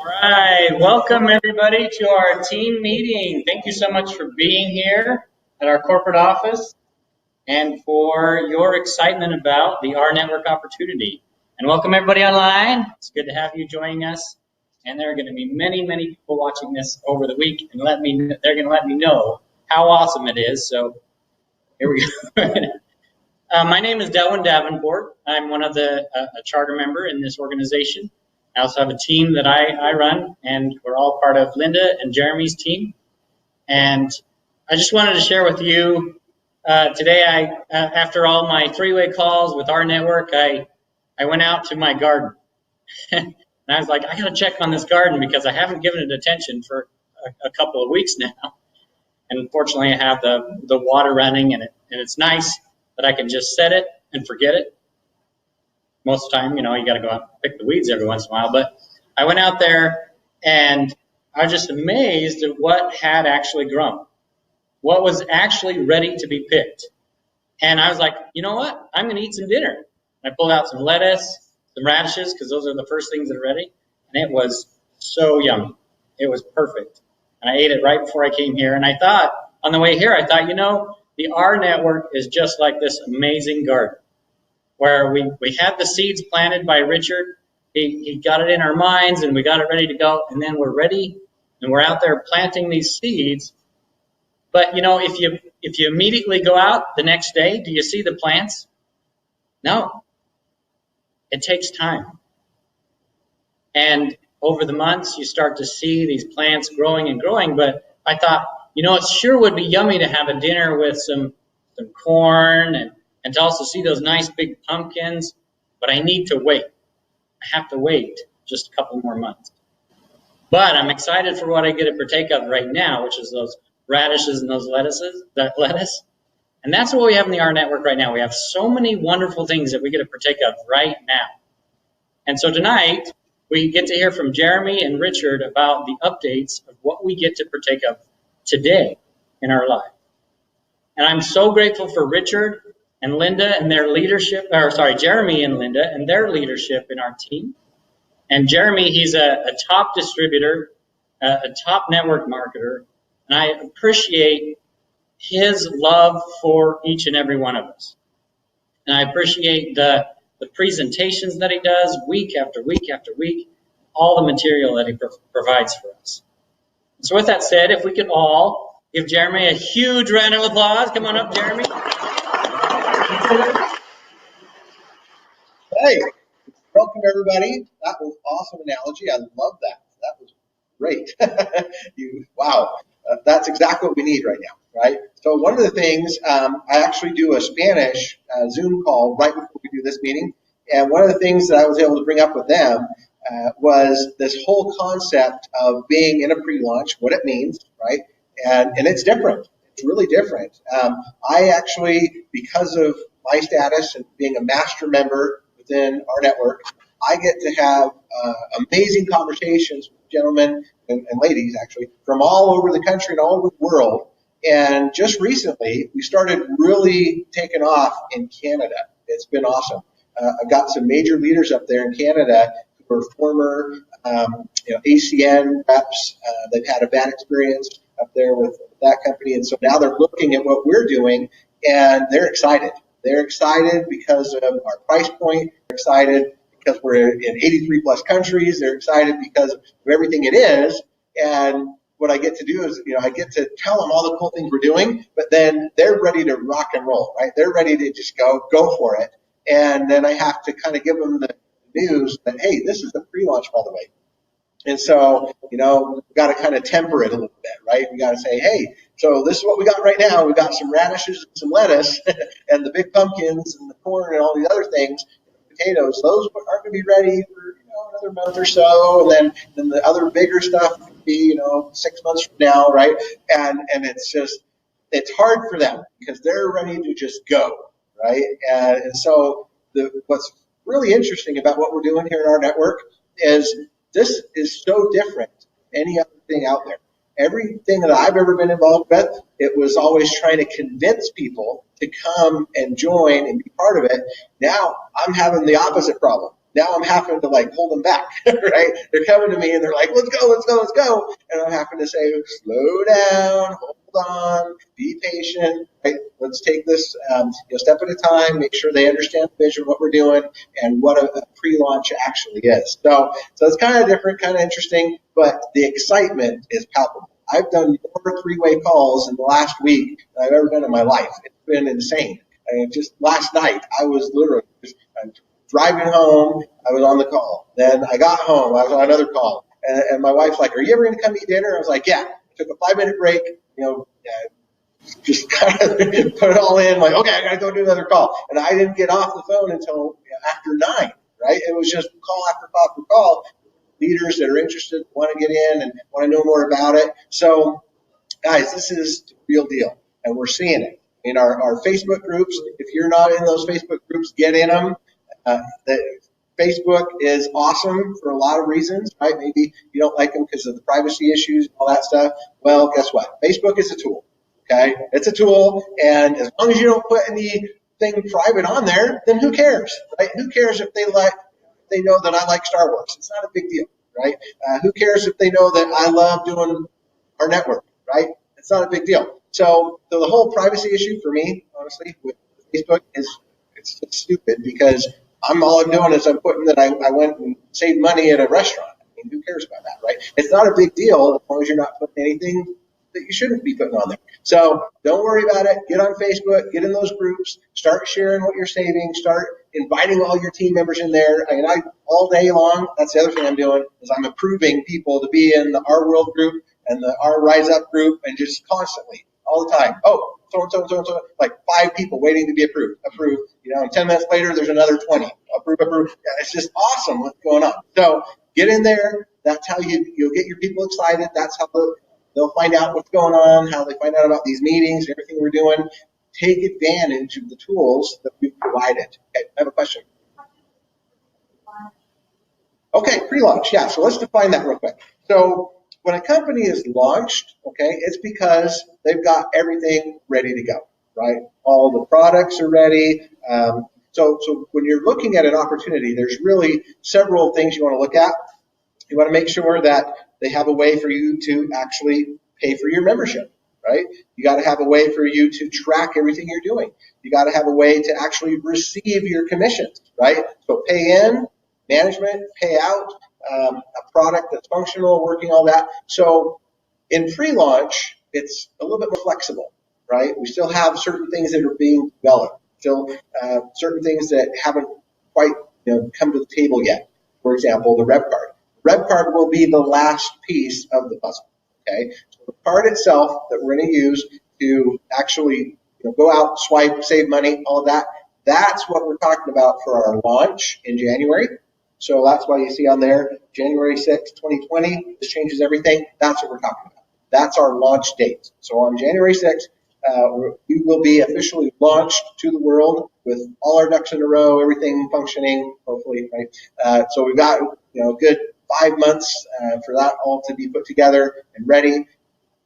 All right, welcome everybody to our team meeting. Thank you so much for being here at our corporate office and for your excitement about the RNetwork opportunity. And welcome everybody online. It's good to have you joining us. And there are going to be many, many people watching this over the week, and they're going to let me know how awesome it is. So here we go. My name is Delwyn Davenport. I'm one of a charter member in this organization. I also have a team that I run, and we're all part of Linda and Jeremy's team. And I just wanted to share with you today, after all my three-way calls with RNetwork, I went out to my garden. And I was like, I got to check on this garden because I haven't given it attention for a couple of weeks now. And unfortunately, I have the water running, and it's nice that I can just set it and forget it. Most of the time, you got to go out and pick the weeds every once in a while. But I went out there, and I was just amazed at what had actually grown, what was actually ready to be picked. And I was like, you know what? I'm going to eat some dinner. And I pulled out some lettuce, some radishes, because those are the first things that are ready. And it was so yummy. It was perfect. And I ate it right before I came here. And I thought, on the way here, the RNetwork is just like this amazing garden, where we had the seeds planted by Richard. He got it in our minds, and we got it ready to go, and then we're ready, and we're out there planting these seeds. But, if you immediately go out the next day, do you see the plants? No. It takes time. And over the months, you start to see these plants growing and growing, but I thought, it sure would be yummy to have a dinner with some corn and to also see those nice big pumpkins, but I need to wait. I have to wait just a couple more months. But I'm excited for what I get to partake of right now, which is those radishes and that lettuce. And that's what we have in the RNetwork right now. We have so many wonderful things that we get to partake of right now. And so tonight, we get to hear from Jeremy and Richard about the updates of what we get to partake of today in our life. And I'm so grateful for Richard and Linda and their leadership, Jeremy and Linda and their leadership in our team. And Jeremy, he's a top distributor, a top network marketer, and I appreciate his love for each and every one of us. And I appreciate the presentations that he does week after week after week, all the material that he provides for us. So with that said, if we could all give Jeremy a huge round of applause. Come on up, Jeremy. Hey, welcome everybody. That was awesome analogy. I love that. That was great. Wow, that's exactly what we need right now, right? So one of the things, I actually do a Spanish Zoom call right before we do this meeting, and one of the things that I was able to bring up with them was this whole concept of being in a pre-launch, what it means, right? And it's different. It's really different. I actually, because of my status and being a master member within RNetwork, I get to have amazing conversations with gentlemen and ladies, actually, from all over the country and all over the world. And just recently, we started really taking off in Canada. It's been awesome. I've got some major leaders up there in Canada who are former ACN reps. They've had a bad experience up there with that company, and so now they're looking at what we're doing, and they're excited. They're excited because of our price point. They're excited because we're in 83 plus countries. They're excited because of everything it is. And what I get to do is, I get to tell them all the cool things we're doing, but then they're ready to rock and roll, right? They're ready to just go for it. And then I have to kind of give them the news that, hey, this is the pre-launch, by the way. And so, we've got to kind of temper it a little bit, right? We got to say, hey, so this is what we got right now. We've got some radishes and some lettuce and the big pumpkins and the corn and all these other things, potatoes. Those aren't going to be ready for, another month or so. And then the other bigger stuff could be, 6 months from now, right? And it's hard for them because they're ready to just go, right? And so what's really interesting about what we're doing here in RNetwork is this is so different than any other thing out there. Everything that I've ever been involved with, it was always trying to convince people to come and join and be part of it. Now I'm having the opposite problem. now I'm having to like hold them back, right? They're coming to me and they're like, let's go, let's go, let's go. And I'm having to say, slow down, hold on, be patient, right? Let's take this step at a time, make sure they understand the vision, what we're doing, and what a pre-launch actually is. So it's kind of different, kind of interesting, but the excitement is palpable. I've done more three-way calls in the last week than I've ever done in my life. It's been insane. I mean, just last night, I was literally just driving home. I was on the call. Then I got home. I was on another call. And my wife's like, are you ever going to come eat dinner? I was like, yeah. I took a 5-minute break, just kind of put it all in, like, okay, I got to go do another call. And I didn't get off the phone until after 9, right? It was just call after call after call. Leaders that are interested, want to get in and want to know more about it. So, guys, this is the real deal, and we're seeing it in our Facebook groups. If you're not in those Facebook groups, get in them. Facebook is awesome for a lot of reasons, right? Maybe you don't like them because of the privacy issues and all that stuff. Well, guess what? Facebook is a tool, okay? It's a tool, and as long as you don't put anything private on there, then who cares, right? Who cares if they know that I like Star Wars? It's not a big deal, right? Who cares if they know that I love doing our network, right? It's not a big deal. So the whole privacy issue for me, honestly, with Facebook it's stupid because all I'm doing is I'm putting that I went and saved money at a restaurant. I mean, who cares about that, right? It's not a big deal as long as you're not putting anything that you shouldn't be putting on there. So don't worry about it. Get on Facebook, get in those groups, start sharing what you're saving, start inviting all your team members in there. I mean, all day long, that's the other thing I'm doing, is I'm approving people to be in the Our World group and the Our Rise Up group, and just constantly, all the time. Oh, so, like 5 people waiting to be approved. And 10 minutes later, there's another 20. Approve. Yeah, it's just awesome what's going on. So get in there. That's how you'll get your people excited. That's how they'll find out what's going on, how they find out about these meetings, everything we're doing. Take advantage of the tools that we've provided. Okay, I have a question. Okay, pre-launch. Yeah, so let's define that real quick. So when a company is launched, okay, it's because they've got everything ready to go, right? All the products are ready. So when you're looking at an opportunity, there's really several things you want to look at. You want to make sure that they have a way for you to actually pay for your membership, right? You got to have a way for you to track everything you're doing. You got to have a way to actually receive your commissions, right? So pay in, management, pay out, a product that's functional, working, all that. So in pre-launch, it's a little bit more flexible, right? We still have certain things that are being developed, still certain things that haven't quite come to the table yet. For example, the Rev card. Rev card will be the last piece of the puzzle, okay? So the card itself that we're going to use to actually go out, swipe, save money, all of that, that's what we're talking about for our launch in January. So that's why you see on there, January 6th, 2020, this changes everything. That's what we're talking about. That's our launch date. So on January 6th, we will be officially launched to the world with all our ducks in a row, everything functioning, hopefully, right? So we've got a good 5 months for that all to be put together and ready.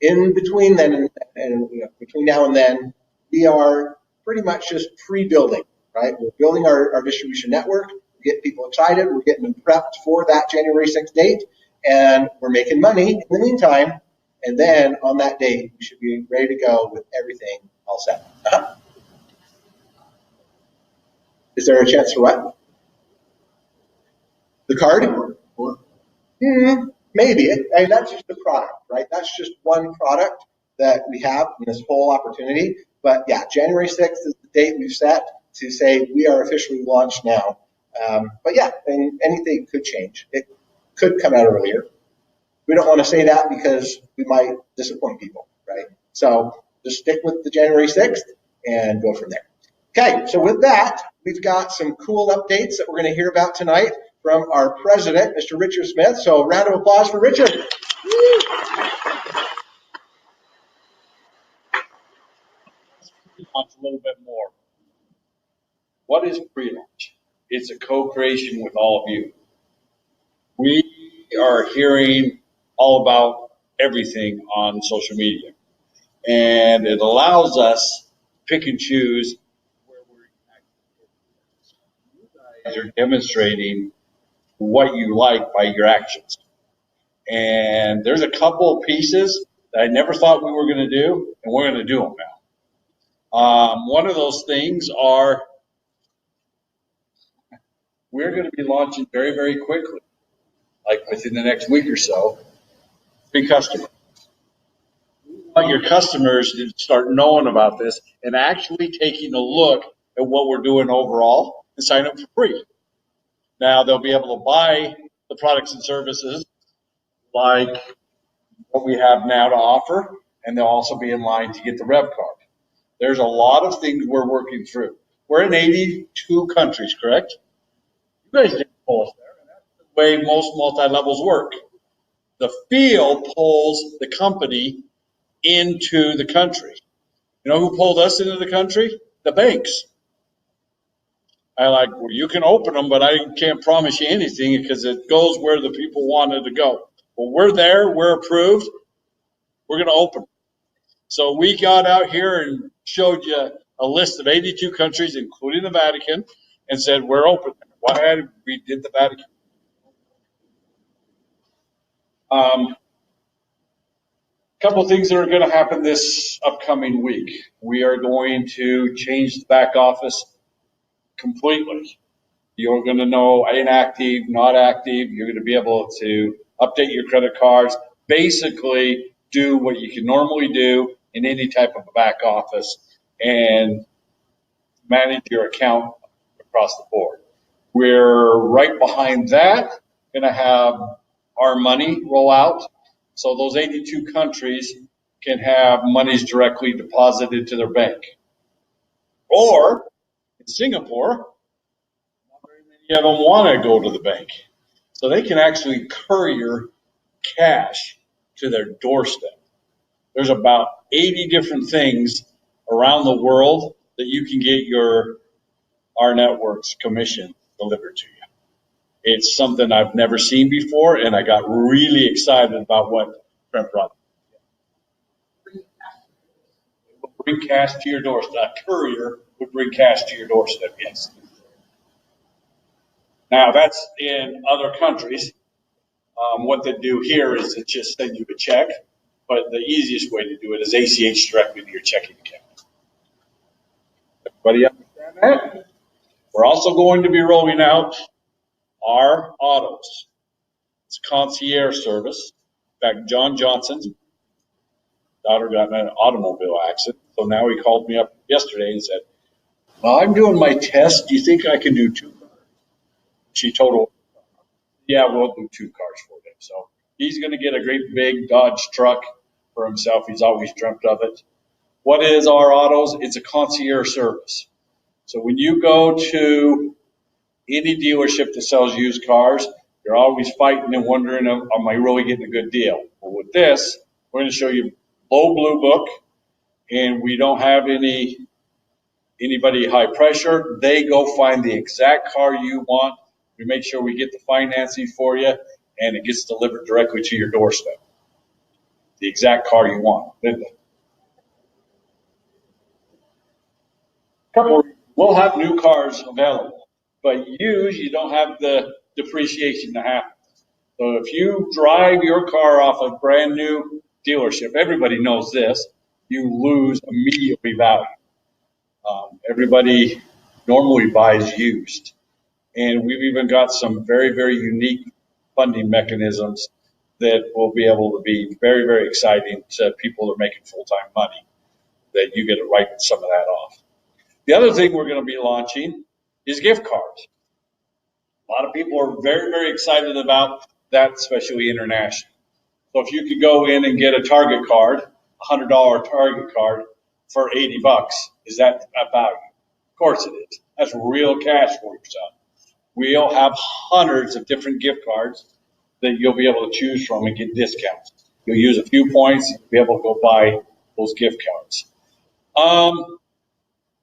In between then and between now and then, we are pretty much just pre-building, right? We're building our distribution network. We're getting people excited. We're getting them prepped for that January 6th date, and we're making money in the meantime. And then on that date, we should be ready to go with everything all set. Is there a chance for what? The card? Maybe. I mean, that's just a product, right? That's just one product that we have in this whole opportunity. But yeah, January 6th is the date we've set to say we are officially launched now. But yeah, anything could change. It could come out earlier. We don't want to say that because we might disappoint people, right? So just stick with the January 6th and go from there. Okay, so with that, we've got some cool updates that we're going to hear about tonight from our president, Mr. Richard Smith. So a round of applause for Richard. Launch a little bit more. What is pre-launch? It's a co-creation with all of you. We are hearing all about everything on social media, and it allows us to pick and choose where we're actually. You are demonstrating what you like by your actions. And there's a couple of pieces that I never thought we were going to do, and we're going to do them now. One of those things are we're going to be launching very, very quickly, like within the next week or so, free customers. We want your customers to start knowing about this and actually taking a look at what we're doing overall and sign up for free. Now, they'll be able to buy the products and services like what we have now to offer, and they'll also be in line to get the Rev card. There's a lot of things we're working through. We're in 82 countries, correct? You guys didn't pull us there, and that's the way most multi-levels work. The field pulls the company into the country. You know who pulled us into the country? The banks. Well, you can open them, but I can't promise you anything because it goes where the people wanted to go. Well, we're there, we're approved, we're going to open them. So we got out here and showed you a list of 82 countries, including the Vatican, and said, we're open. Why we did the Vatican? A couple of things that are going to happen this upcoming week. We are going to change the back office completely. You're going to know inactive, not active. You're going to be able to update your credit cards, basically do what you can normally do in any type of a back office and manage your account across the board. We're right behind that, going to have our money roll out. So those 82 countries can have monies directly deposited to their bank. Or in Singapore, not very many of them want to go to the bank. So they can actually courier cash to their doorstep. There's about 80 different things around the world that you can get your RNetwork's commission delivered to you. It's something I've never seen before, and I got really excited about what Trent brought. Bring cash to your doorstep. A courier would bring cash to your doorstep, yes. Now, that's in other countries. What they do here is to just send you a check, but the easiest way to do it is ACH directly to your checking account. Everybody understand that? We're also going to be rolling out our autos. It's a concierge service. In fact, John Johnson's daughter got in an automobile accident, so now he called me up yesterday and said, well, I'm doing my test. Do you think I can do 2 cars? She told him, yeah, we'll do 2 cars for him. So he's going to get a great big Dodge truck for himself. He's always dreamt of it. What is our autos? It's a concierge service. So when you go to any dealership that sells used cars, you're always fighting and wondering, am I really getting a good deal? Well, with this, we're going to show you low blue book, and we don't have anybody high pressure. They go find the exact car you want. We make sure we get the financing for you, and it gets delivered directly to your doorstep. The exact car you want. We'll have new cars available, but used, you don't have the depreciation to happen. So if you drive your car off a brand new dealership, everybody knows this, you lose immediately value. Everybody normally buys used. And we've even got some very, very unique funding mechanisms that will be able to be very, very exciting to people that are making full-time money, that you get to write some of that off. The other thing we're going to be launching is gift cards. A lot of people are very, very excited about that, especially international. So if you could go in and get a Target card, a $100 Target card for $80, is that a value? Of course it is. That's real cash for yourself. We'll have hundreds of different gift cards that you'll be able to choose from and get discounts. You'll use a few points, you'll be able to go buy those gift cards.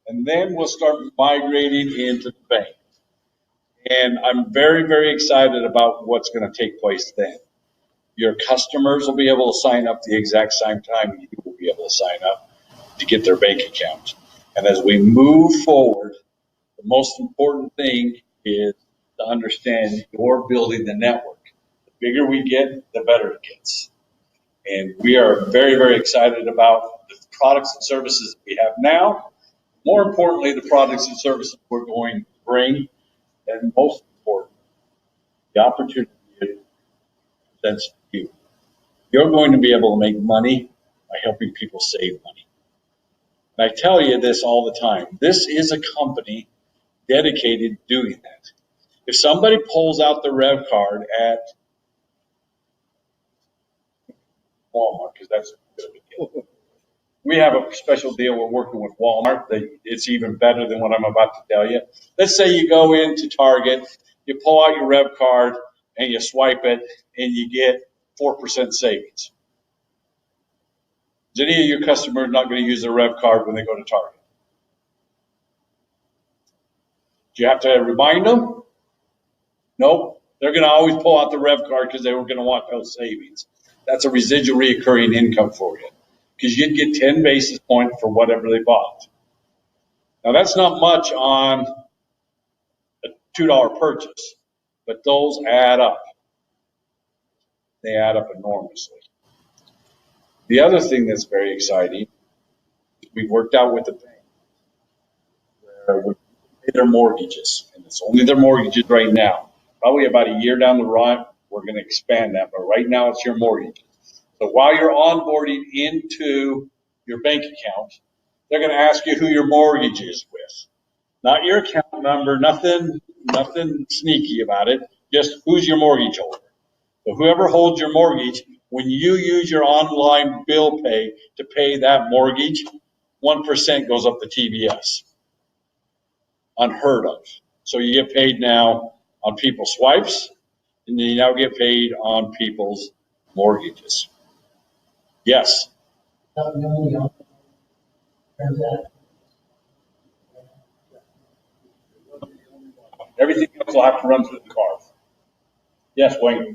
And then we'll start migrating into the bank. And I'm very, very excited about what's going to take place then. Your customers will be able to sign up the exact same time you will be able to sign up to get their bank account. And as we move forward, the most important thing is to understand you're building the network. The bigger we get, the better it gets. And we are very, very excited about the products and services we have now. More importantly, the products and services we're going to bring. And most important, the opportunity it presents to you. You're going to be able to make money by helping people save money. And I tell you this all the time. This is a company dedicated to doing that. If somebody pulls out the Rev card at Walmart, because that's a big deal. We have a special deal we're working with Walmart that it's even better than what I'm about to tell you. Let's say you go into Target, you pull out your Rev card, and you swipe it, and you get 4% savings. Is any of your customers not going to use their Rev card when they go to Target? Do you have to remind them? Nope. They're going to always pull out the Rev card because they were going to want those savings. That's a residual recurring income for you because you'd get 10 basis points for whatever they bought. Now, that's not much on a $2 purchase, but those add up. They add up enormously. The other thing that's very exciting, we've worked out with the bank where we pay their mortgages, and it's only their mortgages right now. Probably about a year down the road, we're going to expand that, but right now it's your mortgages. So while you're onboarding into your bank account, they're going to ask you who your mortgage is with. Not your account number, nothing sneaky about it, just who's your mortgage holder. So whoever holds your mortgage, when you use your online bill pay to pay that mortgage, 1% goes up the TBS. Unheard of. So you get paid now on people's swipes, and you now get paid on people's mortgages. Yes? Everything else will have to run through the card. Yes, Wayne?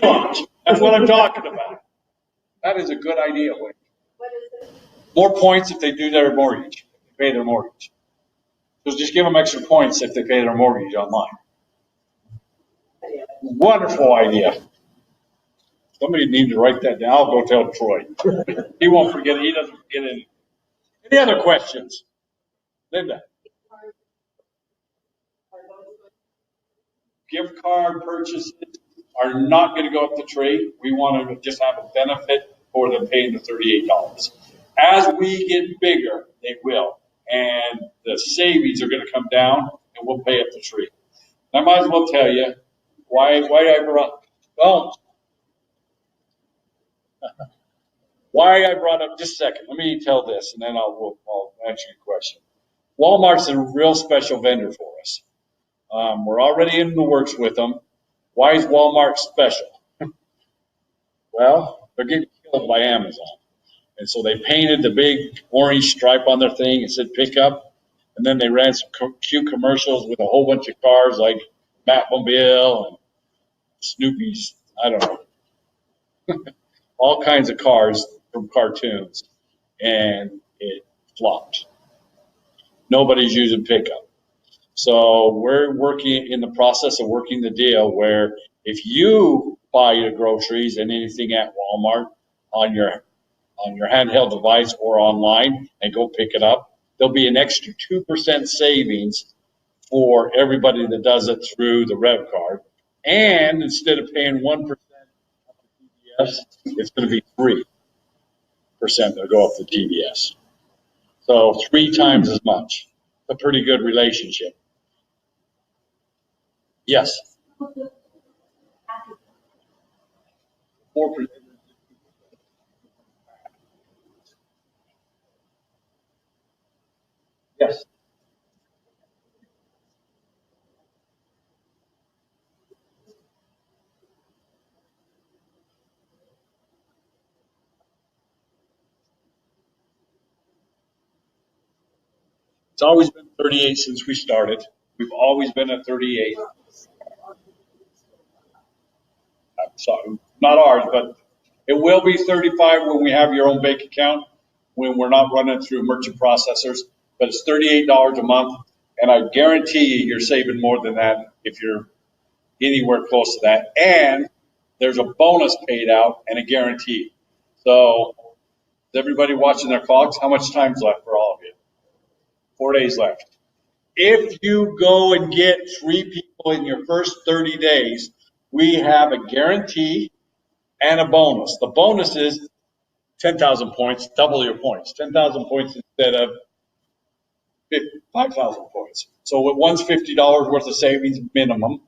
That's what I'm talking about. That is a good idea, Wayne. More points if they do their mortgage, if they pay their mortgage. So just give them extra points if they pay their mortgage online. Wonderful idea. Somebody needs to write that down. I'll go tell Troy. He won't forget it. He doesn't forget anything. Any other questions? Linda? Gift card purchases are not going to go up the tree. We want to just have a benefit for them paying the $38. As we get bigger, they will. And the savings are going to come down, and we'll pay up the tree. I might as well tell you why I brought up, just a second. Let me tell this, and then I'll answer your question. Walmart's a real special vendor for us. We're already in the works with them. Why is Walmart special? Well, they're getting killed by Amazon. And so they painted the big orange stripe on their thing and said pickup. And then they ran some cute commercials with a whole bunch of cars like Batmobile and Snoopy's, I don't know, all kinds of cars from cartoons. And it flopped. Nobody's using pickup. So we're working in the process of working the deal where if you buy your groceries and anything at Walmart on your handheld device or online and go pick it up, there'll be an extra 2% savings for everybody that does it through the Rev card. And instead of paying 1% of the TBS, it's going to be 3% that'll go up the TBS. So 3 times as much. A pretty good relationship. Yes. 4%. Yes. It's always been 38 since we started. We've always been at 38. I'm sorry, not ours, but it will be 35 when we have your own bank account. when we're not running through merchant processors, but it's $38 a month, and I guarantee you're saving more than that if you're anywhere close to that. And there's a bonus paid out and a guarantee. So, is everybody watching their clocks? How much time's left for all of you? 4 days left. If you go and get 3 people in your first 30 days, we have a guarantee and a bonus. The bonus is 10,000 points, double your points. 10,000 points instead of 5,000 points. So one's $50 worth of savings minimum,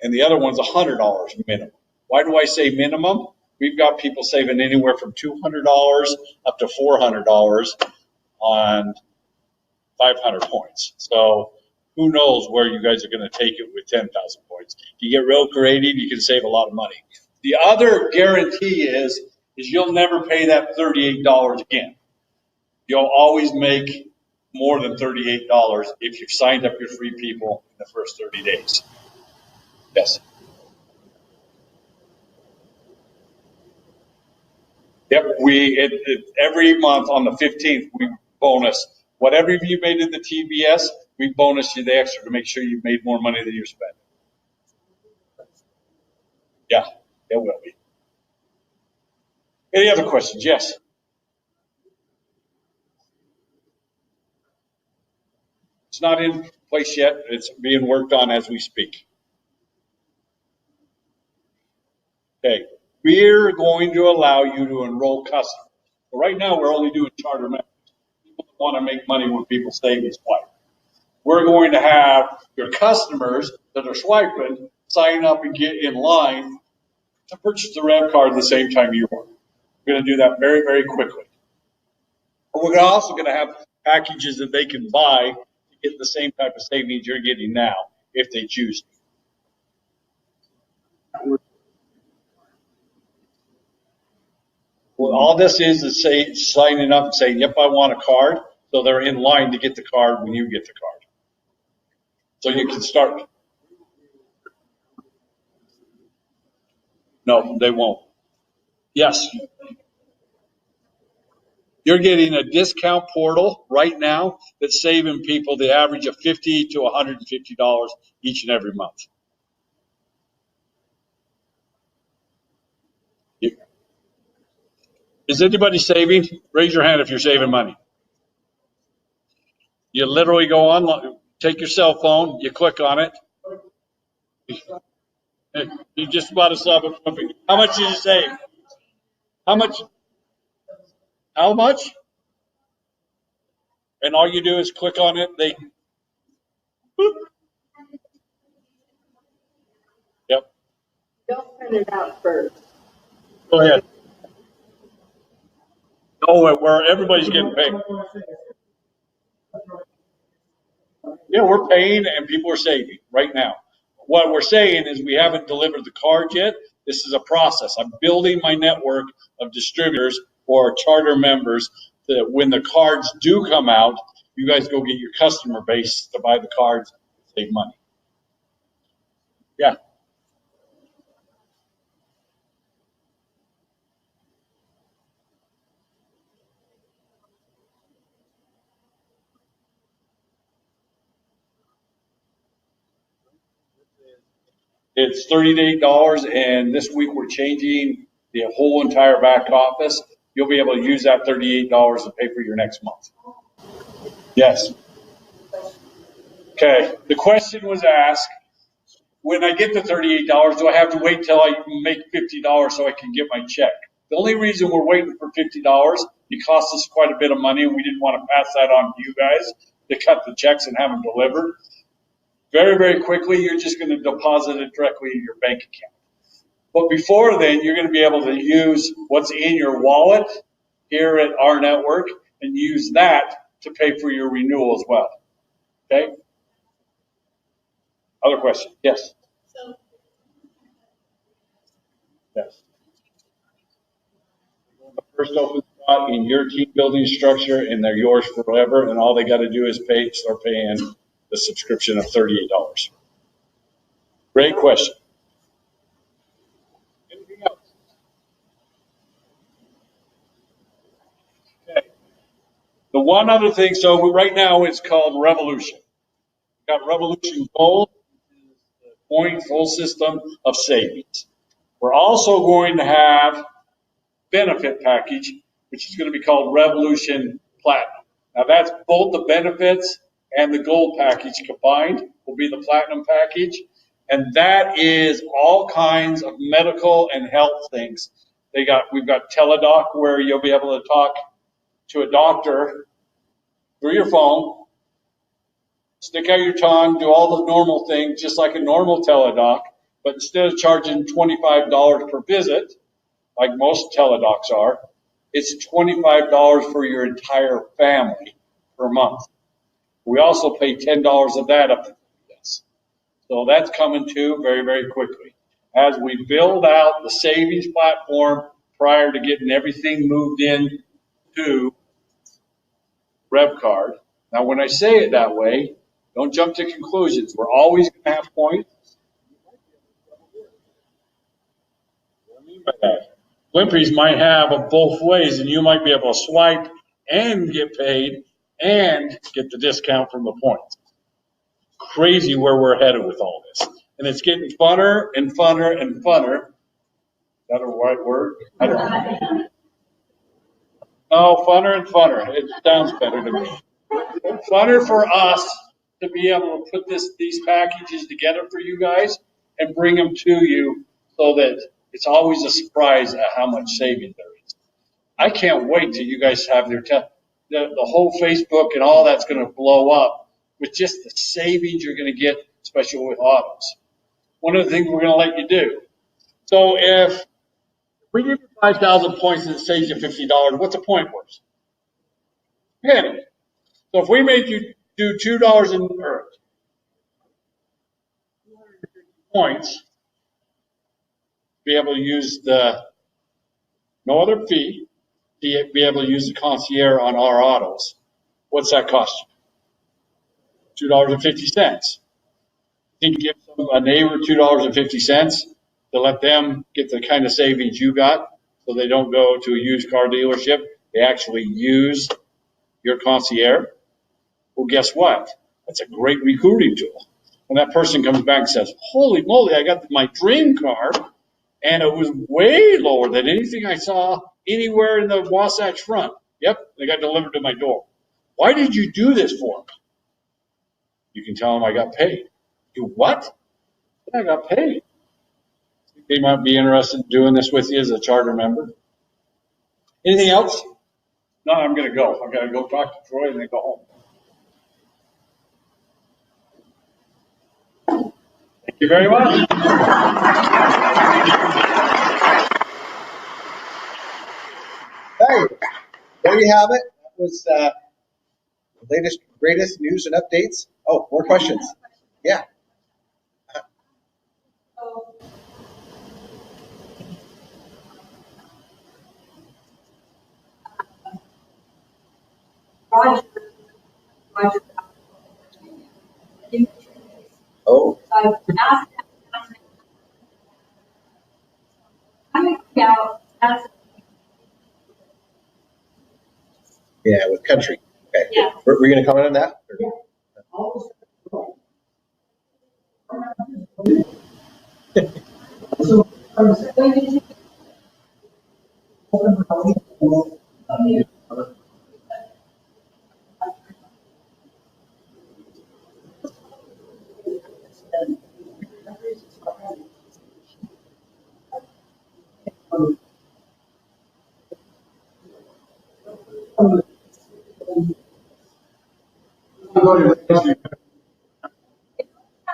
and the other one's $100 minimum. Why do I say minimum? We've got people saving anywhere from $200 up to $400 on 500 points. So who knows where you guys are going to take it with 10,000 points. If you get real creative, you can save a lot of money. The other guarantee is you'll never pay that $38 again. You'll always make more than $38 if you've signed up your 3 people in the first 30 days. Yes. Yep. Every month on the 15th, we bonus. Whatever you made in the TBS, we bonus you the extra to make sure you've made more money than you're spending. Yeah, it will be. Any other questions? Yes. It's not in place yet. It's being worked on as we speak. Okay. We're going to allow you to enroll customers. So right now, we're only doing charter members. People that want to make money when people save and swipe. We're going to have your customers that are swiping sign up and get in line to purchase the rev card at the same time you are. We're going to do that very, very quickly. But we're also going to have packages that they can buy to get the same type of savings you're getting now if they choose to. Well, all this is signing up and saying, yep, I want a card. So they're in line to get the card when you get the card. So you can start. No, they won't. Yes. You're getting a discount portal right now that's saving people the average of $50 to $150 each and every month. Is anybody saving? Raise your hand if you're saving money. You literally go on, take your cell phone, you click on it. You just about to stop it. How much did you save? How much? How much? And all you do is click on it. They. Boop. Yep. Don't print it out first. Go ahead. Oh, where everybody's getting paid. Yeah, we're paying and people are saving right now. What we're saying is we haven't delivered the card yet. This is a process. I'm building my network of distributors or charter members that when the cards do come out, you guys go get your customer base to buy the cards and save money. Yeah. It's $38, and this week we're changing the whole entire back office. You'll be able to use that $38 to pay for your next month. Yes. Okay. The question was asked, when I get the $38, do I have to wait till I make $50 so I can get my check? The only reason we're waiting for $50, it costs us quite a bit of money, and we didn't want to pass that on to you guys to cut the checks and have them delivered. Very, very quickly, you're just going to deposit it directly in your bank account. But before then, you're going to be able to use what's in your wallet here at RNetwork and use that to pay for your renewal as well. Okay? Other question? Yes. Yes. The first open spot in your team building structure, and they're yours forever, and all they got to do is start paying the subscription of $38. Great question. Anything else? Okay. The one other thing, so right now it's called Revolution. We've got Revolution Gold, which is the point full system of savings. We're also going to have benefit package, which is going to be called Revolution Platinum. Now that's both the benefits and the gold package combined will be the platinum package. And that is all kinds of medical and health things. We've got teledoc where you'll be able to talk to a doctor through your phone, stick out your tongue, do all the normal things just like a normal teledoc, but instead of charging $25 per visit, like most teledocs are, it's $25 for your entire family per month. We also pay $10 of that up to this. So that's coming too very, very quickly. As we build out the savings platform prior to getting everything moved in to RevCard. Now, when I say it that way, don't jump to conclusions. We're always going to have points. What do I mean by that? Blimpies might have it both ways, and you might be able to swipe and get paid and get the discount from the points. Crazy where we're headed with all this. And it's getting funner and funner and funner. Is that a right word? I don't know. No, funner and funner. It sounds better to me. Funner for us to be able to put these packages together for you guys and bring them to you so that it's always a surprise at how much savings there is. I can't wait till you guys have the whole Facebook and all that's going to blow up with just the savings you're going to get, especially with autos. One of the things we're going to let you do. So if we give you 5,000 points and it saves you $50, what's a point worth? Penny. So if we made you do $2 in or 250 points, be able to use no other fee, be able to use the concierge on our autos. What's that cost you? $2.50. You can give a neighbor $2.50 to let them get the kind of savings you got so they don't go to a used car dealership. They actually use your concierge. Well, guess what? That's a great recruiting tool. When that person comes back and says, holy moly, I got my dream car, and it was way lower than anything I saw anywhere in the Wasatch Front. Yep, they got delivered to my door. Why did you do this for me? You can tell them I got paid. You what? Yeah, I got paid. They might be interested in doing this with you as a charter member. Anything else? No, I'm going to go. I've got to go talk to Troy and then go home. Thank you very much. Hey, there you have it. That was the latest, greatest news and updates. Oh, more questions? Yeah. Roger. Oh. I've asked out as Yeah, with country. Okay. Yeah. We're going to comment on that? Yeah.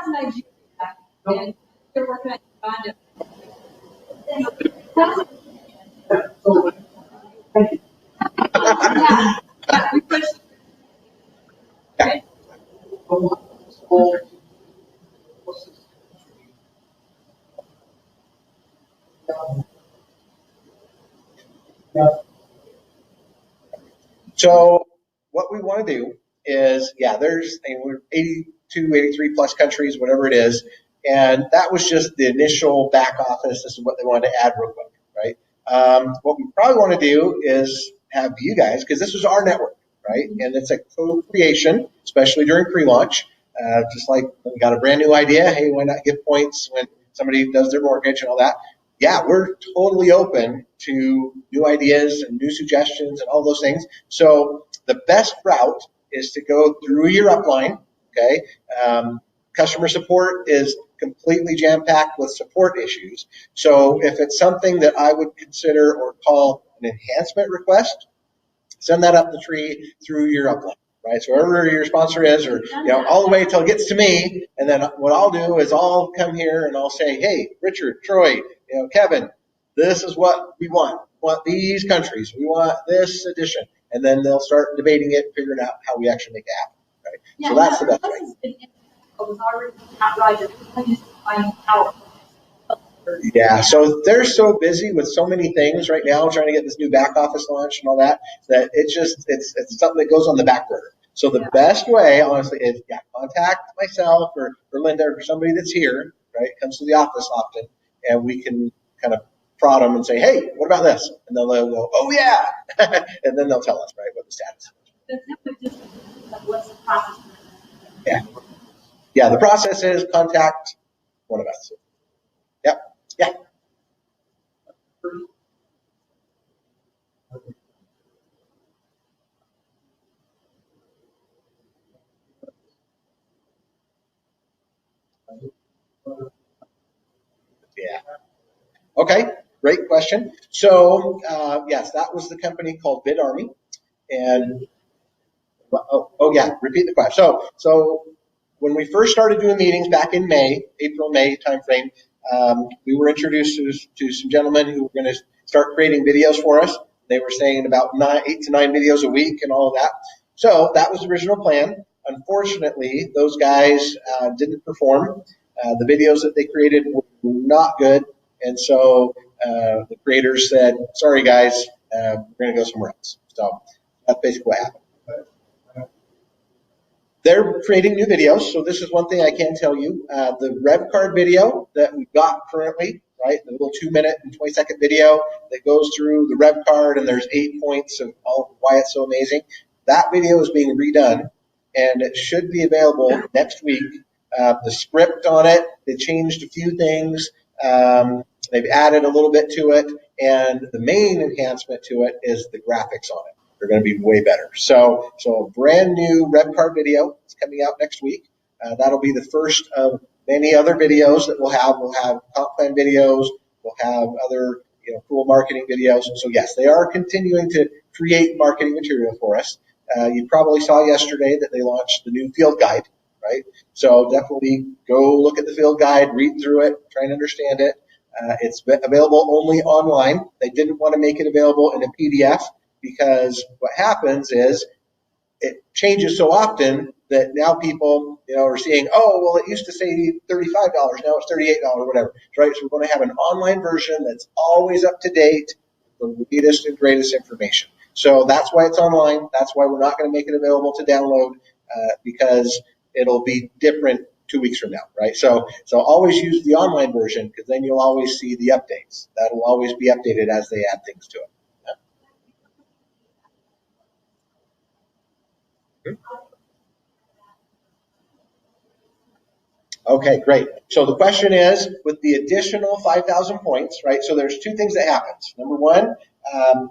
Nigeria, and they're working on Uganda. Yeah, we pushed. Okay. So what we want to do is, we're 82, 83 plus countries, whatever it is, and that was just the initial back office. This is what they wanted to add real quick, right? What we probably want to do is have you guys, because this was our network, right? And it's a co-creation, especially during pre-launch. Just like we got a brand new idea, hey, why not give points when somebody does their mortgage and all that? Yeah, we're totally open to new ideas and new suggestions and all those things. So the best route is to go through your upline, okay? Customer support is completely jam-packed with support issues. So if it's something that I would consider or call an enhancement request, send that up the tree through your upline, right? So wherever your sponsor is, or all the way until it gets to me, and then what I'll do is I'll come here and I'll say, hey, Richard, Troy, Kevin, this is what we want. We want these countries. We want this edition. And then they'll start debating it, figuring out how we actually make it happen, right? Yeah, so that's the best way. Yeah, so they're so busy with so many things right now, trying to get this new back office launch and all that, that it's something that goes on the back burner. So the best way, honestly, is contact myself or Linda or somebody that's here, right? Comes to the office often, and we can kind of prod them and say, hey, what about this? And they'll go, oh yeah, and then they'll tell us, right, what the status is. What's the process? Yeah, the process is contact one of us. Yep. Yeah. Yeah. Okay. Great question. So yes, that was the company called Bid Army, and repeat the question. So when we first started doing meetings back in April-May timeframe, we were introduced to some gentlemen who were going to start creating videos for us. They were saying about 8 to 9 videos a week and all of that. So that was the original plan. Unfortunately, those guys didn't perform. The videos that they created were not good, and so the creators said, sorry guys, we're going to go somewhere else. So that's basically what happened. They're creating new videos, so this is one thing I can tell you. The Rev Card video that we've got currently, right, the little 2-minute and 20-second video that goes through the Rev Card, and there's 8 points of why it's so amazing. That video is being redone, and it should be available next week. The script on it, they changed a few things. They've added a little bit to it, and the main enhancement to it is the graphics on it. They're going to be way better. So a brand new Rev Card video is coming out next week. That'll be the first of many other videos that we'll have. We'll have comp plan videos. We'll have other cool marketing videos. So yes, they are continuing to create marketing material for us. You probably saw yesterday that they launched the new field guide, right? So definitely go look at the field guide, read through it, try and understand it. It's available only online. They didn't want to make it available in a PDF, because what happens is it changes so often that now people, are seeing, oh, well, it used to say $35, now it's $38, whatever, right? So we're going to have an online version that's always up to date, the latest and greatest information. So that's why it's online. That's why we're not going to make it available to download, because it'll be different 2 weeks from now, right? So always use the online version, because then you'll always see the updates. That'll always be updated as they add things to it. Okay, great. So the question is, with the additional 5,000 points, right? So there's 2 things that happens. Number one,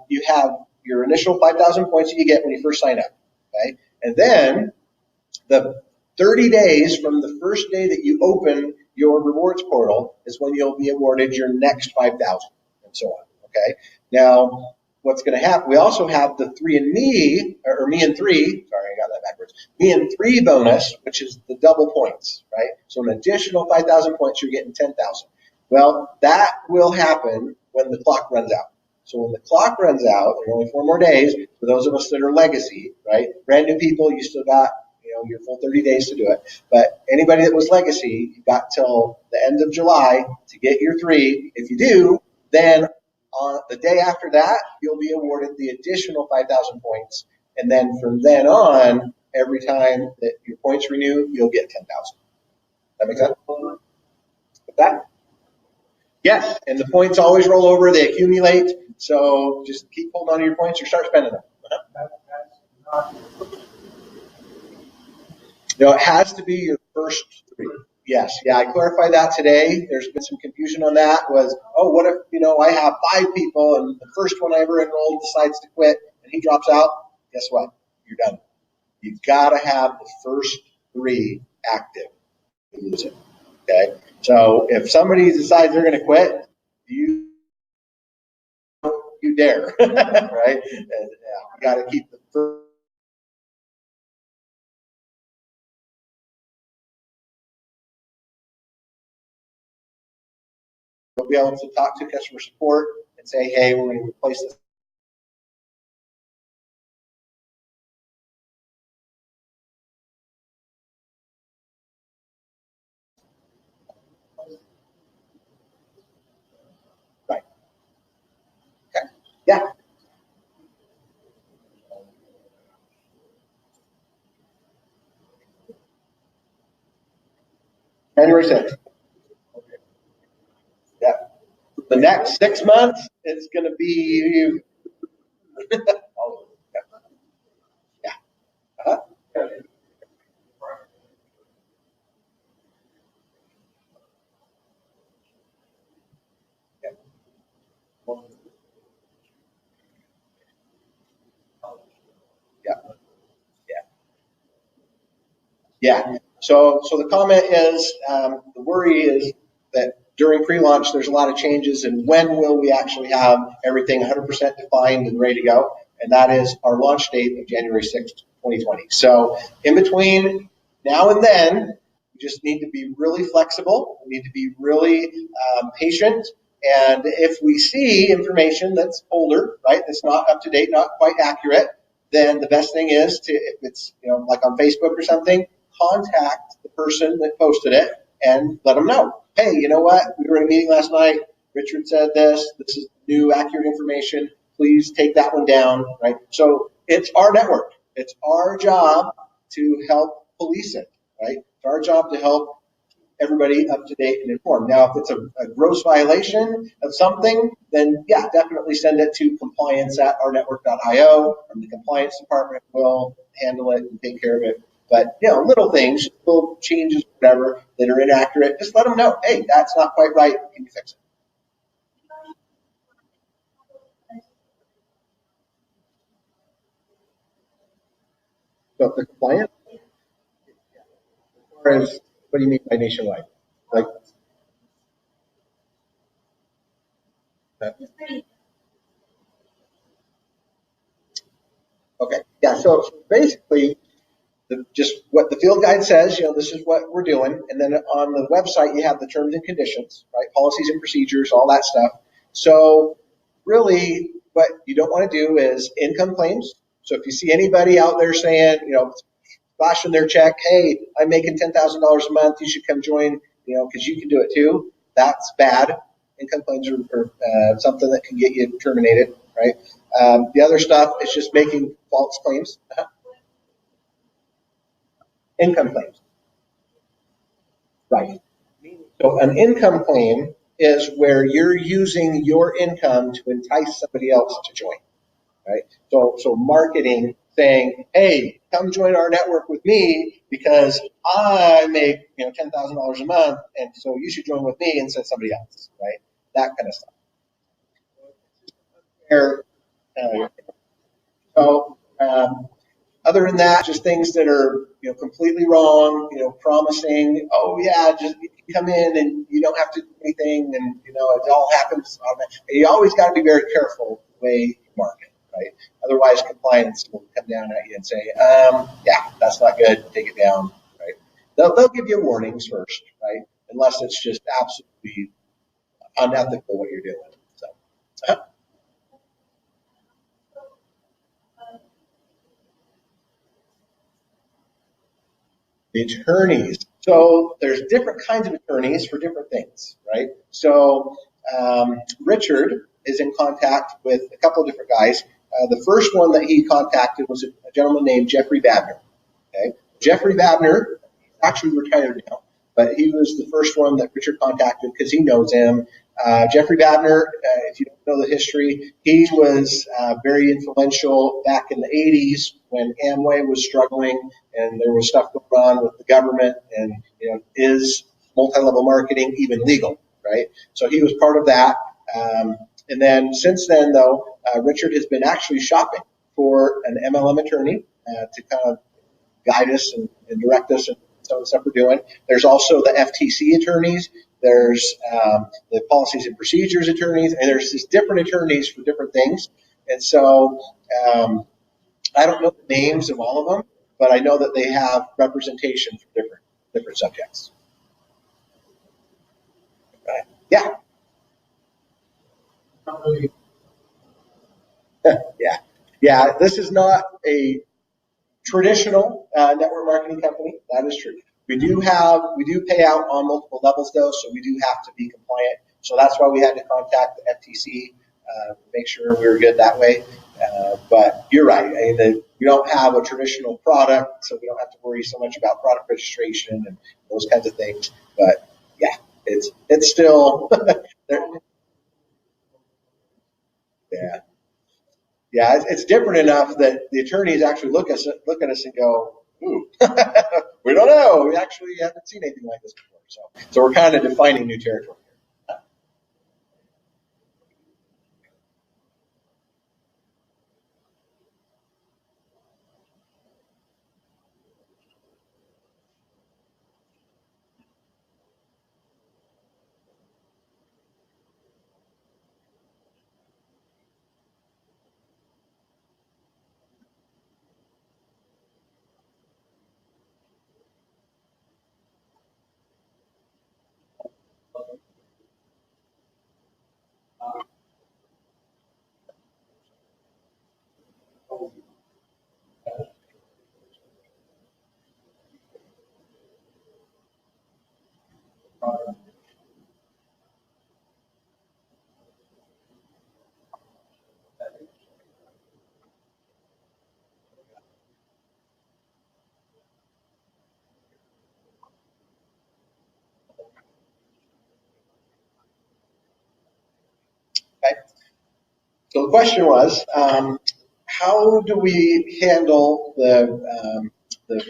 you have your initial 5,000 points that you get when you first sign up, okay? And then the 30 days from the first day that you open your rewards portal is when you'll be awarded your next 5,000, and so on, okay? Now, what's going to happen, we also have the 3 and me, or me and 3, sorry, I got that backwards, me and 3 bonus, which is the double points, right? So an additional 5,000 points, you're getting 10,000. Well, that will happen when the clock runs out. So when the clock runs out, there are only 4 more days for those of us that are legacy, right? Brand new people, you still got your full 30 days to do it. But anybody that was legacy, you got till the end of July to get your 3. If you do, then on the day after that, you'll be awarded the additional 5,000 points. And then from then on, every time that your points renew, you'll get 10,000. That make sense? With that? Yes, and the points always roll over. They accumulate. So just keep holding on to your points or start spending them. No, it has to be your first 3. Yes, yeah, I clarified that today. There's been some confusion on that. Was, oh, what if, I have 5 people and the first one I ever enrolled decides to quit and he drops out? Guess what? You're done. You gotta have the first 3 active to lose it. Okay? So if somebody decides they're gonna quit, you dare, right? And, you gotta keep the first. You'll be able to talk to customer support and say, hey, we're going to replace this. Right. Okay. Yeah. January 6th. Yeah. The next 6 months, it's going to be. Yeah. Uh-huh. Yeah. Yeah. Yeah. So the comment is, the worry is that during pre-launch, there's a lot of changes, and when will we actually have everything 100% defined and ready to go? And that is our launch date of January 6th, 2020. So in between now and then, we just need to be really flexible. We need to be really patient. And if we see information that's older, right, that's not up to date, not quite accurate, then the best thing is to, if it's like on Facebook or something, contact the person that posted it and let them know. Hey, you know what? We were in a meeting last night. Richard said this. This is new, accurate information. Please take that one down, right? So it's our network. It's our job to help police it, right? It's our job to help everybody up to date and informed. Now, if it's a gross violation of something, then yeah, definitely send it to compliance@rnetwork.io, and the compliance department will handle it and take care of it. But little things, little changes, whatever that are inaccurate, just let them know. Hey, that's not quite right. Can you fix it? So the compliance, or is, what do you mean by nationwide? Like, okay, yeah. So basically, just what the field guide says, this is what we're doing. And then on the website, you have the terms and conditions, right? Policies and procedures, all that stuff. So really what you don't want to do is income claims. So if you see anybody out there saying, flashing their check, hey, I'm making $10,000 a month, you should come join, because you can do it too. That's bad. Income claims are something that can get you terminated, right? The other stuff is just making false claims. Income claims. Right. So an income claim is where you're using your income to entice somebody else to join, right? So marketing, saying, hey, come join our network with me because I make $10,000 a month, and so you should join with me instead of somebody else, right? That kind of stuff. So other than that, just things that are completely wrong. Promising, oh yeah, just come in and you don't have to do anything, and it all happens. You always got to be very careful the way you market, right? Otherwise, compliance will come down at you and say, yeah, that's not good. Take it down, right? They'll give you warnings first, right? Unless it's just absolutely unethical what you're doing. So. The attorneys. So there's different kinds of attorneys for different things, right? So Richard is in contact with a couple of different guys. The first one that he contacted was a gentleman named Jeffrey Babner. Okay, Jeffrey Babner actually retired now, but he was the first one that Richard contacted because he knows him. Jeffrey Babner, if you don't know the history, he was very influential back in the 80s when Amway was struggling and there was stuff going on with the government and, is multi-level marketing even legal, right? So he was part of that. And then since then, though, Richard has been actually shopping for an MLM attorney to kind of guide us and direct us in some of the stuff we're doing. There's also the FTC attorneys. There's the policies and procedures attorneys, and there's these different attorneys for different things. And so I don't know the names of all of them, but I know that they have representation for different subjects. Right. Yeah. Yeah. This is not a traditional network marketing company. That is true. We do pay out on multiple levels though, so we do have to be compliant. So that's why we had to contact the FTC, make sure we were good that way. But you're right. I mean, we don't have a traditional product, so we don't have to worry so much about product registration and those kinds of things. But yeah, it's still yeah. Yeah, it's different enough that the attorneys actually look at us and go, "Ooh, we don't know. We actually haven't seen anything like this before." So we're kind of defining new territory here. Okay. So the question was, how do we handle the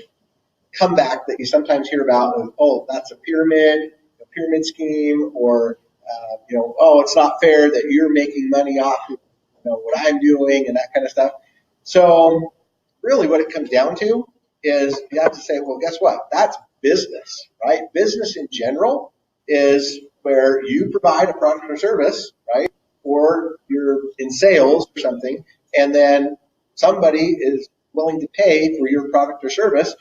comeback that you sometimes hear about of, oh, that's a pyramid scheme, or oh, it's not fair that you're making money off of what I'm doing and that kind of stuff. So really what it comes down to is you have to say, well, guess what? That's business, right? Business in general is where you provide a product or service, right? Or you're in sales or something, and then somebody is willing to pay for your product or service.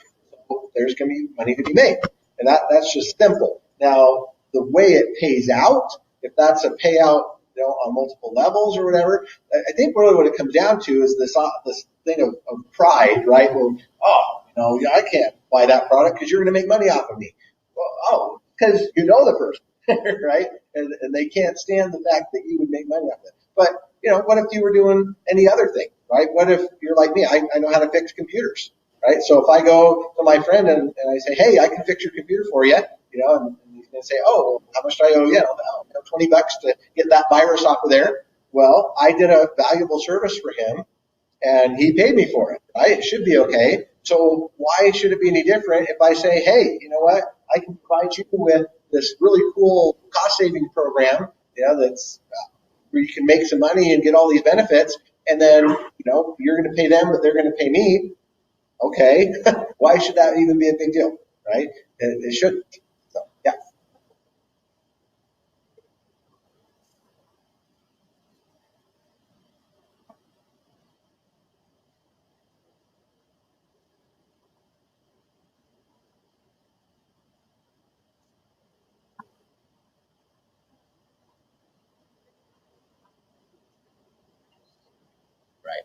So there's going to be money to be made. And that's just simple. Now, the way it pays out, if that's a payout on multiple levels or whatever, I think really what it comes down to is this thing of pride, right? Well, I can't buy that product because you're going to make money off of me. Well, because you know the person, right? And they can't stand the fact that you would make money off of it. But, what if you were doing any other thing, right? What if you're like me? I know how to fix computers, right? So if I go to my friend and I say, hey, I can fix your computer for you, and he's going to say, oh, how much do I owe you? $20 to get that virus off of there. Well, I did a valuable service for him, and he paid me for it, right? It should be okay. So why should it be any different if I say, hey, you know what? I can provide you with this really cool cost-saving program, that's where you can make some money and get all these benefits, and then, you're going to pay them, but they're going to pay me. Okay, why should that even be a big deal, right? It shouldn't. So, yeah. Right.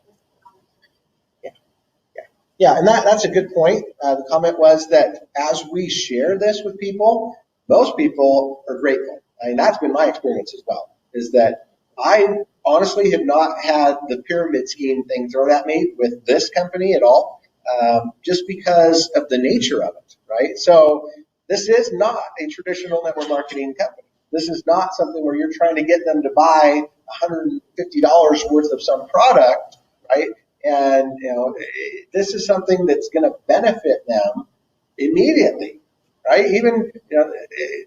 Yeah. Yeah, and that's a good point. The comment was that as we share this with people, most people are grateful. I mean, that's been my experience as well, is that I honestly have not had the pyramid scheme thing thrown at me with this company at all, just because of the nature of it, right? So this is not a traditional network marketing company, This is not something where you're trying to get them to buy $150 worth of some product, right? And this is something that's going to benefit them immediately, right? Even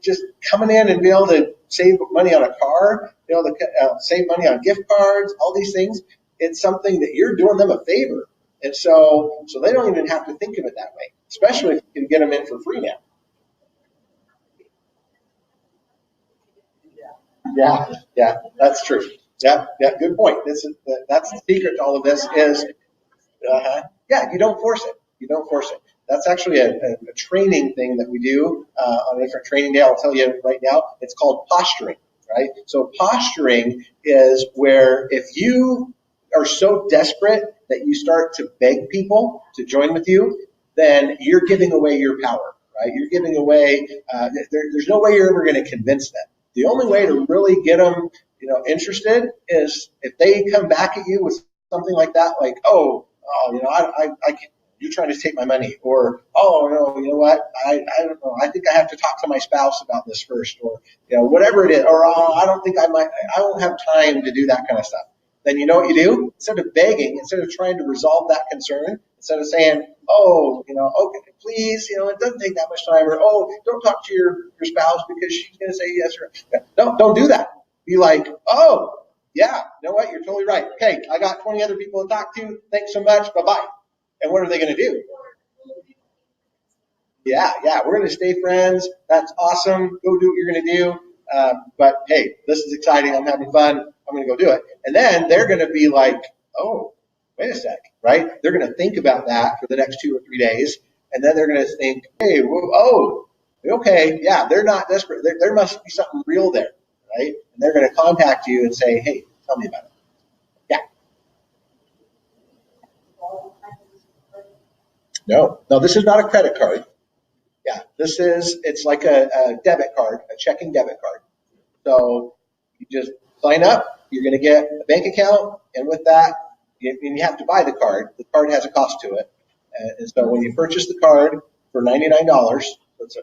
just coming in and be able to save money on a car, be able to save money on gift cards, all these things. It's something that you're doing them a favor, and so they don't even have to think of it that way. Especially if you can get them in for free now. Yeah, that's true. Yeah, good point. That's the secret to all of this is, you don't force it. You don't force it. That's actually a training thing that we do on a different training day. I'll tell you right now. It's called posturing, right? So posturing is where if you are so desperate that you start to beg people to join with you, then you're giving away your power, right? You're giving away. There's no way you're ever going to convince them. The only way to really get them, interested is if they come back at you with something like that, like, I can't, you're trying to take my money, or, oh, no, you know what, I don't know, I think I have to talk to my spouse about this first, or, whatever it is, or, oh, I don't think I won't have time to do that kind of stuff. Then you know what you do? Instead of begging, instead of trying to resolve that concern, instead of saying, oh, okay, please, it doesn't take that much time, or, oh, don't talk to your spouse because she's going to say yes, or, don't do that. Be like, oh, yeah, you know what, you're totally right. Okay, I got 20 other people to talk to. Thanks so much. Bye-bye. And what are they going to do? Yeah, we're going to stay friends. That's awesome. Go do what you're going to do. But hey, this is exciting. I'm having fun. I'm going to go do it. And then they're going to be like, oh, wait a sec, right? They're going to think about that for the next 2 or 3 days. And then they're going to think, hey, okay, yeah, they're not desperate. There must be something real there, right? And they're going to contact you and say, hey, tell me about it. Yeah. No, this is not a credit card. Yeah, it's like a debit card, a checking debit card. So you just sign up, you're going to get a bank account, and with that, you have to buy the card. The card has a cost to it. And so when you purchase the card for $99, it's a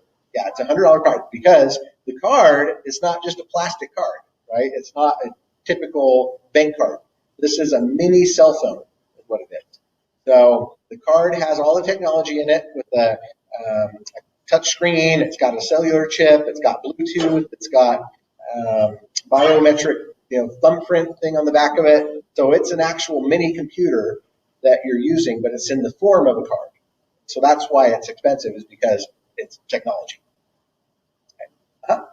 $100 card, because the card is not just a plastic card, right? It's not a typical bank card. This is a mini cell phone, is what it is. So the card has all the technology in it with a touch screen. It's got a cellular chip. It's got Bluetooth. It's got biometric, thumbprint thing on the back of it. So it's an actual mini computer that you're using, but it's in the form of a card. So that's why it's expensive, is because it's technology. Okay. Uh-huh.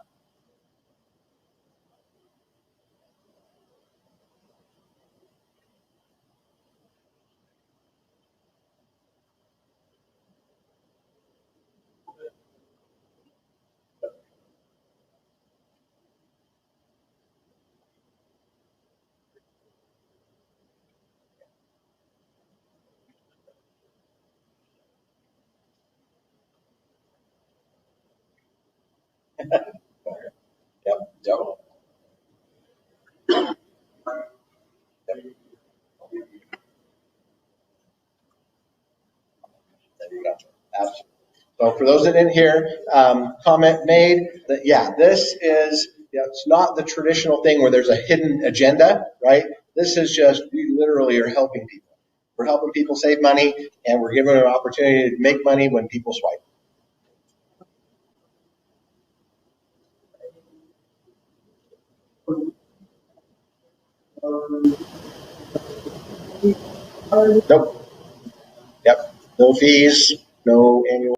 Yep. There you go. Absolutely. So for those that didn't hear, comment made that, this is, it's not the traditional thing where there's a hidden agenda, right? This is just, we literally are helping people. We're helping people save money, and we're giving them an opportunity to make money when people swipe. Nope. Yep. No fees, no annual.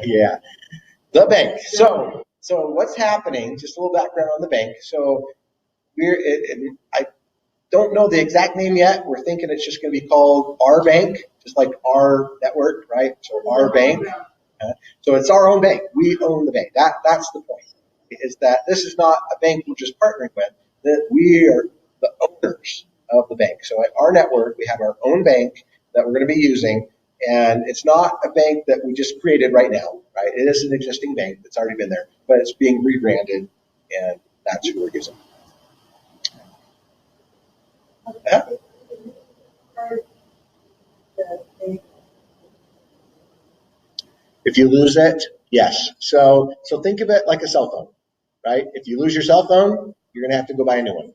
Yeah. The bank. So what's happening, just a little background on the bank. So I don't know the exact name yet. We're thinking it's just going to be called our bank, just like our network, right? So our bank. So it's our own bank. We own the bank. That's the point, is that this is not a bank we're just partnering with, that we are the owners of the bank. So at our network, we have our own bank that we're going to be using, and it's not a bank that we just created right now, right? It is an existing bank that's already been there, but it's being rebranded, and that's who we're using. Yeah. If you lose it, yes. So think of it like a cell phone, right? If you lose your cell phone, you're going to have to go buy a new one.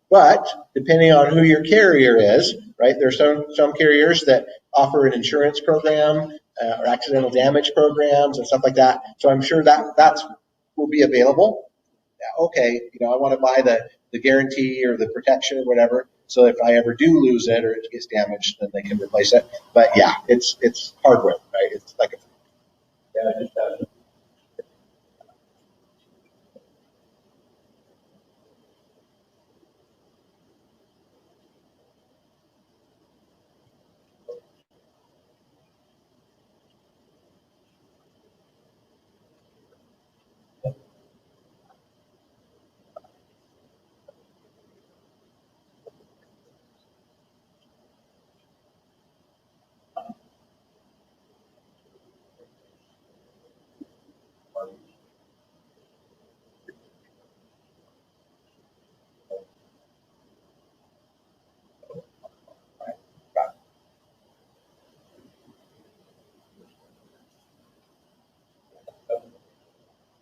But depending on who your carrier is, right? There's some carriers that offer an insurance program or accidental damage programs and stuff like that. So I'm sure that will be available. Okay, I want to buy the guarantee or the protection or whatever. So if I ever do lose it or it gets damaged, then they can replace it. But yeah, it's hardware, right? It's like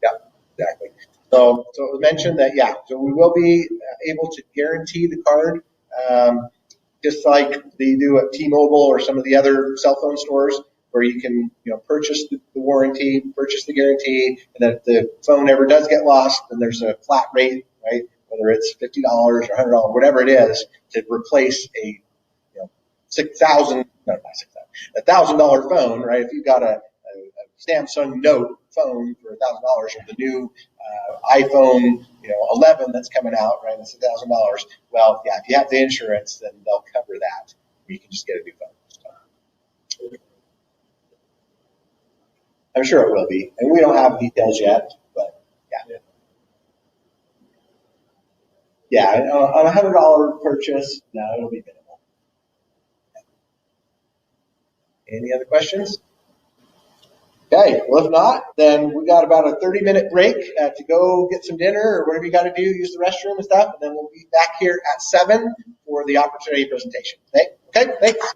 Yeah, exactly. So it was mentioned that, yeah, so we will be able to guarantee the card, just like they do at T-Mobile or some of the other cell phone stores, where you can, purchase the warranty, purchase the guarantee, and if the phone ever does get lost, then there's a flat rate, right? Whether it's $50 or $100, whatever it is, to replace a, $1,000 phone, right? If you've got a Samsung Note phone for $1,000 or the new iPhone, 11 that's coming out, right? That's $1,000. Well, yeah, if you have the insurance, then they'll cover that. You can just get a new phone. So, I'm sure it will be, and we don't have details yet, but yeah. Yeah, on a $100 purchase, no, it'll be minimal. Any other questions? Okay, well, if not, then we got about a 30-minute break to go get some dinner or whatever you got to do, use the restroom and stuff, and then we'll be back here at 7 for the opportunity presentation. Okay, thanks.